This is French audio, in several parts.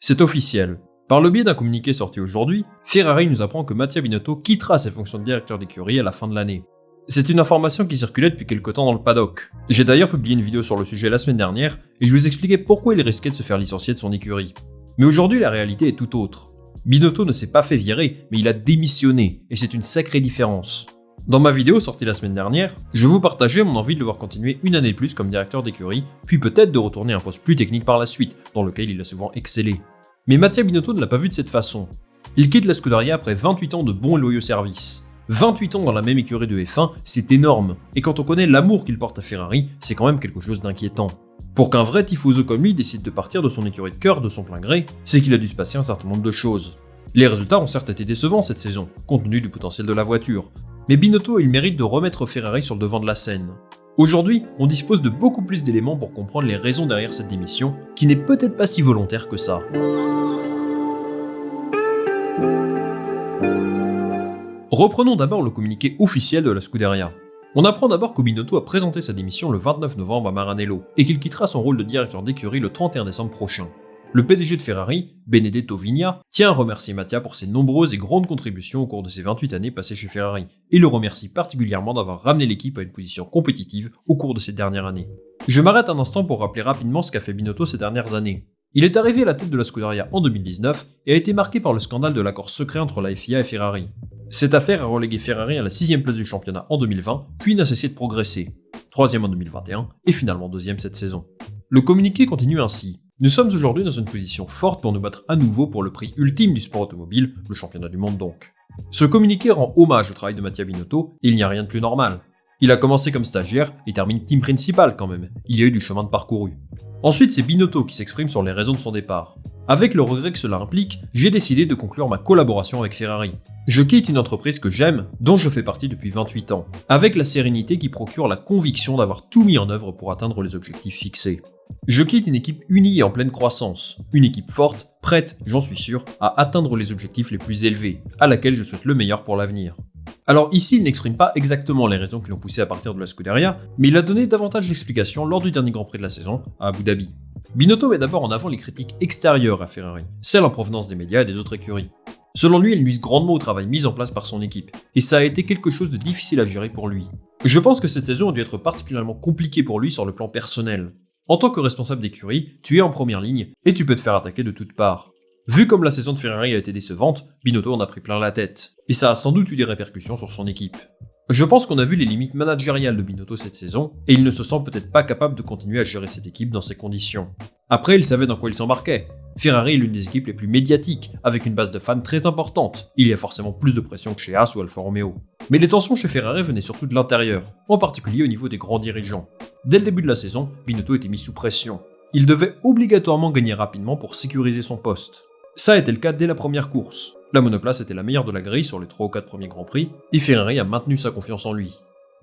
C'est officiel. Par le biais d'un communiqué sorti aujourd'hui, Ferrari nous apprend que Mattia Binotto quittera ses fonctions de directeur d'écurie à la fin de l'année. C'est une information qui circulait depuis quelque temps dans le paddock. J'ai d'ailleurs publié une vidéo sur le sujet la semaine dernière et je vous expliquais pourquoi il risquait de se faire licencier de son écurie. Mais aujourd'hui, la réalité est tout autre. Binotto ne s'est pas fait virer, mais il a démissionné, et c'est une sacrée différence. Dans ma vidéo sortie la semaine dernière, je vous partageais mon envie de le voir continuer une année de plus comme directeur d'écurie, puis peut-être de retourner à un poste plus technique par la suite, dans lequel il a souvent excellé. Mais Mattia Binotto ne l'a pas vu de cette façon. Il quitte la Scuderia après 28 ans de bons et loyaux services. 28 ans dans la même écurie de F1, c'est énorme, et quand on connaît l'amour qu'il porte à Ferrari, c'est quand même quelque chose d'inquiétant. Pour qu'un vrai tifoso comme lui décide de partir de son écurie de cœur de son plein gré, c'est qu'il a dû se passer un certain nombre de choses. Les résultats ont certes été décevants cette saison, compte tenu du potentiel de la voiture, mais Binotto a eu le mérite de remettre Ferrari sur le devant de la scène. Aujourd'hui, on dispose de beaucoup plus d'éléments pour comprendre les raisons derrière cette démission, qui n'est peut-être pas si volontaire que ça. Reprenons d'abord le communiqué officiel de la Scuderia. On apprend d'abord que Binotto a présenté sa démission le 29 novembre à Maranello et qu'il quittera son rôle de directeur d'écurie le 31 décembre prochain. Le PDG de Ferrari, Benedetto Vigna, tient à remercier Mattia pour ses nombreuses et grandes contributions au cours de ses 28 années passées chez Ferrari et le remercie particulièrement d'avoir ramené l'équipe à une position compétitive au cours de ces dernières années. Je m'arrête un instant pour rappeler rapidement ce qu'a fait Binotto ces dernières années. Il est arrivé à la tête de la Scuderia en 2019 et a été marqué par le scandale de l'accord secret entre la FIA et Ferrari. Cette affaire a relégué Ferrari à la 6ème place du championnat en 2020, puis n'a cessé de progresser. 3ème en 2021 et finalement 2ème cette saison. Le communiqué continue ainsi. Nous sommes aujourd'hui dans une position forte pour nous battre à nouveau pour le prix ultime du sport automobile, le championnat du monde donc. Ce communiqué rend hommage au travail de Mattia Binotto et il n'y a rien de plus normal. Il a commencé comme stagiaire et termine team principal quand même, il y a eu du chemin de parcouru. Ensuite c'est Binotto qui s'exprime sur les raisons de son départ. Avec le regret que cela implique, j'ai décidé de conclure ma collaboration avec Ferrari. Je quitte une entreprise que j'aime, dont je fais partie depuis 28 ans, avec la sérénité qui procure la conviction d'avoir tout mis en œuvre pour atteindre les objectifs fixés. Je quitte une équipe unie et en pleine croissance, une équipe forte, prête, j'en suis sûr, à atteindre les objectifs les plus élevés, à laquelle je souhaite le meilleur pour l'avenir. Alors ici, il n'exprime pas exactement les raisons qui l'ont poussé à partir de la Scuderia, mais il a donné davantage d'explications lors du dernier Grand Prix de la saison, à Abu Dhabi. Binotto met d'abord en avant les critiques extérieures à Ferrari, celles en provenance des médias et des autres écuries. Selon lui, elles nuisent grandement au travail mis en place par son équipe, et ça a été quelque chose de difficile à gérer pour lui. Je pense que cette saison a dû être particulièrement compliquée pour lui sur le plan personnel. En tant que responsable d'écurie, tu es en première ligne, et tu peux te faire attaquer de toutes parts. Vu comme la saison de Ferrari a été décevante, Binotto en a pris plein la tête, et ça a sans doute eu des répercussions sur son équipe. Je pense qu'on a vu les limites managériales de Binotto cette saison, et il ne se sent peut-être pas capable de continuer à gérer cette équipe dans ces conditions. Après, il savait dans quoi il s'embarquait. Ferrari est l'une des équipes les plus médiatiques, avec une base de fans très importante. Il y a forcément plus de pression que chez Haas ou Alfa Romeo. Mais les tensions chez Ferrari venaient surtout de l'intérieur, en particulier au niveau des grands dirigeants. Dès le début de la saison, Binotto était mis sous pression. Il devait obligatoirement gagner rapidement pour sécuriser son poste. Ça a été le cas dès la première course. La monoplace était la meilleure de la grille sur les 3 ou 4 premiers Grands Prix, et Ferrari a maintenu sa confiance en lui.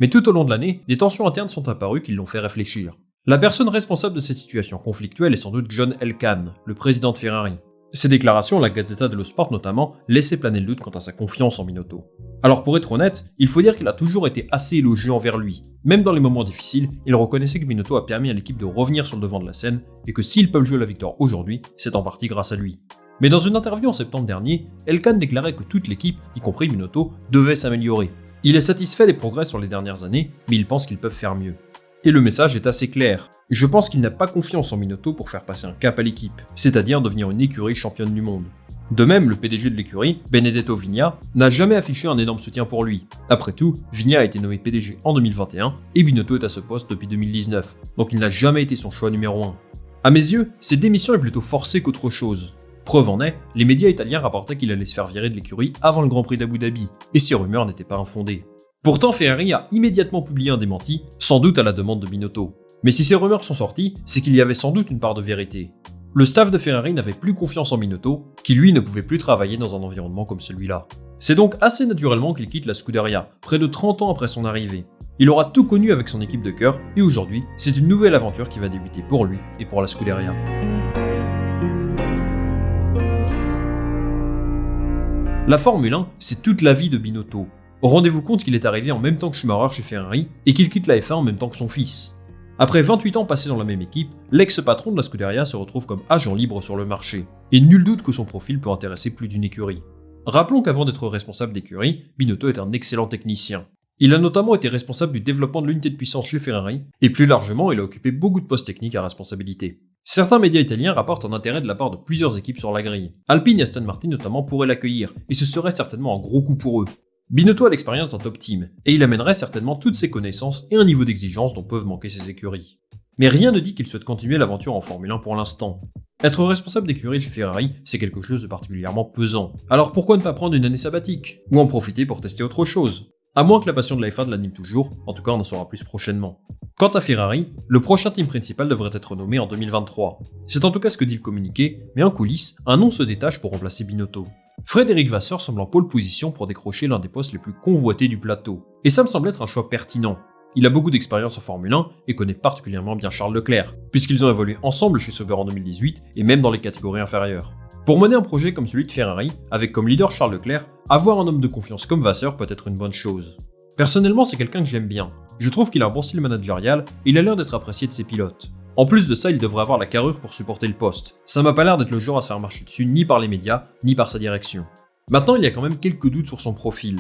Mais tout au long de l'année, des tensions internes sont apparues qui l'ont fait réfléchir. La personne responsable de cette situation conflictuelle est sans doute John Elkann, le président de Ferrari. Ses déclarations, la Gazzetta dello Sport notamment, laissaient planer le doute quant à sa confiance en Binotto. Alors pour être honnête, il faut dire qu'il a toujours été assez élogieux envers lui. Même dans les moments difficiles, il reconnaissait que Binotto a permis à l'équipe de revenir sur le devant de la scène, et que s'ils peuvent jouer la victoire aujourd'hui, c'est en partie grâce à lui. Mais dans une interview en septembre dernier, Elkann déclarait que toute l'équipe, y compris Binotto, devait s'améliorer. Il est satisfait des progrès sur les dernières années, mais il pense qu'ils peuvent faire mieux. Et le message est assez clair. Je pense qu'il n'a pas confiance en Binotto pour faire passer un cap à l'équipe, c'est-à-dire devenir une écurie championne du monde. De même, le PDG de l'écurie, Benedetto Vigna, n'a jamais affiché un énorme soutien pour lui. Après tout, Vigna a été nommé PDG en 2021 et Binotto est à ce poste depuis 2019, donc il n'a jamais été son choix numéro 1. À mes yeux, cette démission est plutôt forcée qu'autre chose. Preuve en est, les médias italiens rapportaient qu'il allait se faire virer de l'écurie avant le Grand Prix d'Abu Dhabi, et ces rumeurs n'étaient pas infondées. Pourtant, Ferrari a immédiatement publié un démenti, sans doute à la demande de Binotto. Mais si ces rumeurs sont sorties, c'est qu'il y avait sans doute une part de vérité. Le staff de Ferrari n'avait plus confiance en Binotto, qui lui ne pouvait plus travailler dans un environnement comme celui-là. C'est donc assez naturellement qu'il quitte la Scuderia, près de 30 ans après son arrivée. Il aura tout connu avec son équipe de cœur, et aujourd'hui, c'est une nouvelle aventure qui va débuter pour lui et pour la Scuderia. La Formule 1, c'est toute la vie de Binotto. Rendez-vous compte qu'il est arrivé en même temps que Schumacher chez Ferrari et qu'il quitte la F1 en même temps que son fils. Après 28 ans passés dans la même équipe, l'ex-patron de la Scuderia se retrouve comme agent libre sur le marché, et nul doute que son profil peut intéresser plus d'une écurie. Rappelons qu'avant d'être responsable d'écurie, Binotto est un excellent technicien. Il a notamment été responsable du développement de l'unité de puissance chez Ferrari, et plus largement, il a occupé beaucoup de postes techniques à responsabilité. Certains médias italiens rapportent un intérêt de la part de plusieurs équipes sur la grille. Alpine et Aston Martin notamment pourraient l'accueillir, et ce serait certainement un gros coup pour eux. Binotto a l'expérience d'un top team, et il amènerait certainement toutes ses connaissances et un niveau d'exigence dont peuvent manquer ses écuries. Mais rien ne dit qu'il souhaite continuer l'aventure en Formule 1 pour l'instant. Être responsable d'écurie chez Ferrari, c'est quelque chose de particulièrement pesant. Alors pourquoi ne pas prendre une année sabbatique? Ou en profiter pour tester autre chose? À moins que la passion de la F1 l'anime toujours, en tout cas on en saura plus prochainement. Quant à Ferrari, le prochain team principal devrait être nommé en 2023. C'est en tout cas ce que dit le communiqué, mais en coulisses, un nom se détache pour remplacer Binotto. Frédéric Vasseur semble en pole position pour décrocher l'un des postes les plus convoités du plateau. Et ça me semble être un choix pertinent. Il a beaucoup d'expérience en Formule 1 et connaît particulièrement bien Charles Leclerc, puisqu'ils ont évolué ensemble chez Sauber en 2018 et même dans les catégories inférieures. Pour mener un projet comme celui de Ferrari, avec comme leader Charles Leclerc, avoir un homme de confiance comme Vasseur peut être une bonne chose. Personnellement, c'est quelqu'un que j'aime bien. Je trouve qu'il a un bon style managérial et il a l'air d'être apprécié de ses pilotes. En plus de ça, il devrait avoir la carrure pour supporter le poste. Ça m'a pas l'air d'être le genre à se faire marcher dessus ni par les médias, ni par sa direction. Maintenant, il y a quand même quelques doutes sur son profil.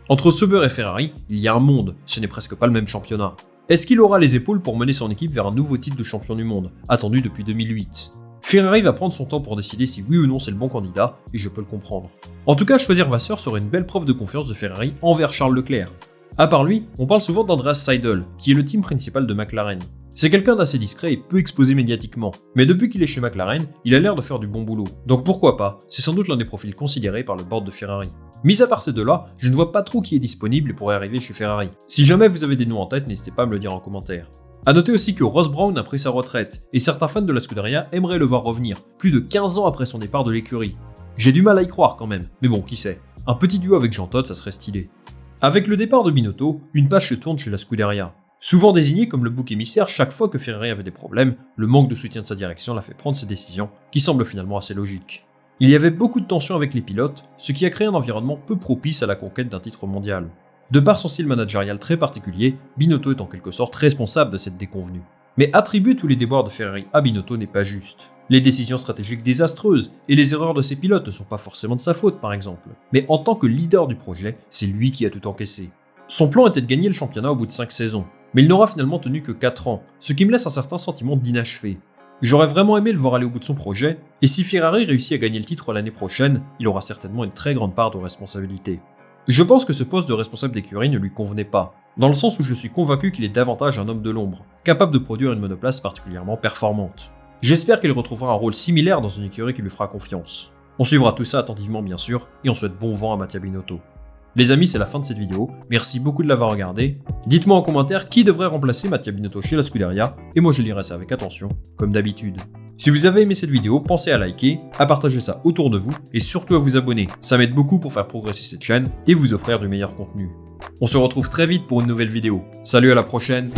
Entre Sauber et Ferrari, il y a un monde, ce n'est presque pas le même championnat. Est-ce qu'il aura les épaules pour mener son équipe vers un nouveau titre de champion du monde, attendu depuis 2008 ? Ferrari va prendre son temps pour décider si oui ou non c'est le bon candidat, et je peux le comprendre. En tout cas, choisir Vasseur serait une belle preuve de confiance de Ferrari envers Charles Leclerc. À part lui, on parle souvent d'Andreas Seidel, qui est le team principal de McLaren. C'est quelqu'un d'assez discret et peu exposé médiatiquement, mais depuis qu'il est chez McLaren, il a l'air de faire du bon boulot. Donc pourquoi pas, c'est sans doute l'un des profils considérés par le board de Ferrari. Mis à part ces deux-là, je ne vois pas trop qui est disponible et pourrait arriver chez Ferrari. Si jamais vous avez des noms en tête, n'hésitez pas à me le dire en commentaire. A noter aussi que Ross Brown a pris sa retraite, et certains fans de la Scuderia aimeraient le voir revenir, plus de 15 ans après son départ de l'écurie. J'ai du mal à y croire quand même, mais bon, qui sait. Un petit duo avec Jean Todt, ça serait stylé. Avec le départ de Binotto, une page se tourne chez la Scuderia. Souvent désigné comme le bouc émissaire chaque fois que Ferrari avait des problèmes, le manque de soutien de sa direction l'a fait prendre ses décisions, qui semblent finalement assez logiques. Il y avait beaucoup de tensions avec les pilotes, ce qui a créé un environnement peu propice à la conquête d'un titre mondial. De par son style managérial très particulier, Binotto est en quelque sorte responsable de cette déconvenue. Mais attribuer tous les déboires de Ferrari à Binotto n'est pas juste. Les décisions stratégiques désastreuses et les erreurs de ses pilotes ne sont pas forcément de sa faute par exemple. Mais en tant que leader du projet, c'est lui qui a tout encaissé. Son plan était de gagner le championnat au bout de 5 saisons, mais il n'aura finalement tenu que 4 ans, ce qui me laisse un certain sentiment d'inachevé. J'aurais vraiment aimé le voir aller au bout de son projet, et si Ferrari réussit à gagner le titre l'année prochaine, il aura certainement une très grande part de responsabilité. Je pense que ce poste de responsable d'écurie ne lui convenait pas, dans le sens où je suis convaincu qu'il est davantage un homme de l'ombre, capable de produire une monoplace particulièrement performante. J'espère qu'il retrouvera un rôle similaire dans une écurie qui lui fera confiance. On suivra tout ça attentivement bien sûr, et on souhaite bon vent à Mattia Binotto. Les amis, c'est la fin de cette vidéo, merci beaucoup de l'avoir regardé. Dites-moi en commentaire qui devrait remplacer Mattia Binotto chez la Scuderia, et moi je lirai ça avec attention, comme d'habitude. Si vous avez aimé cette vidéo, pensez à liker, à partager ça autour de vous, et surtout à vous abonner, ça m'aide beaucoup pour faire progresser cette chaîne, et vous offrir du meilleur contenu. On se retrouve très vite pour une nouvelle vidéo. Salut, à la prochaine.